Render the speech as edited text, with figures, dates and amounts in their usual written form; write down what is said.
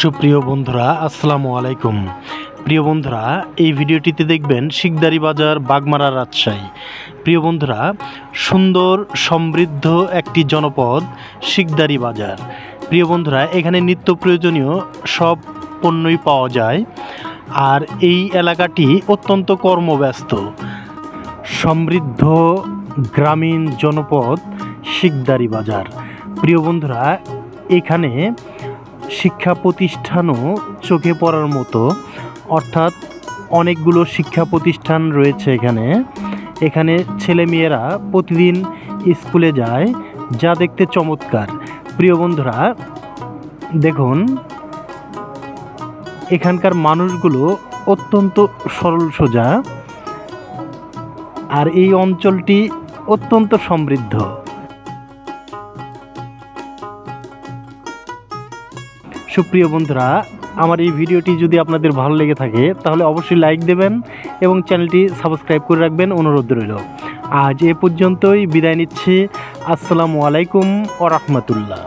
সুপ্রিয় বন্ধুরা, আসসালামু আলাইকুম। প্রিয় বন্ধুরা, এই ভিডিওটিতে দেখবেন শিকদারি বাজার, বাগমারা, রাজশাহী। প্রিয় বন্ধুরা, সুন্দর সমৃদ্ধ একটি জনপদ শিকদারি বাজার। প্রিয় বন্ধুরা, এখানে নিত্য প্রয়োজনীয় সব পণ্যই পাওয়া যায়। আর এই এলাকাটি অত্যন্ত কর্মব্যস্ত। সমৃদ্ধ গ্রামীণ জনপদ শিকদারি বাজার। প্রিয় বন্ধুরা, এখানে শিক্ষা প্রতিষ্ঠানও চোখে পড়ার মতো, অর্থাৎ অনেকগুলো শিক্ষা প্রতিষ্ঠান রয়েছে এখানে ছেলেমেয়েরা প্রতিদিন স্কুলে যায়, যা দেখতে চমৎকার। প্রিয় বন্ধুরা, দেখুন এখানকার মানুষগুলো অত্যন্ত সরল সোজা, আর এই অঞ্চলটি অত্যন্ত সমৃদ্ধ। সুপ্রিয় বন্ধুরা, আমার এই ভিডিওটি যদি আপনাদের ভালো লেগে থাকে তাহলে অবশ্যই লাইক দেবেন এবং চ্যানেলটি সাবস্ক্রাইব করে রাখবেন, অনুরোধ রইল। আজ এ পর্যন্তই বিদায় নিচ্ছি। আসসালামু আলাইকুম ওয়া রাহমাতুল্লাহ।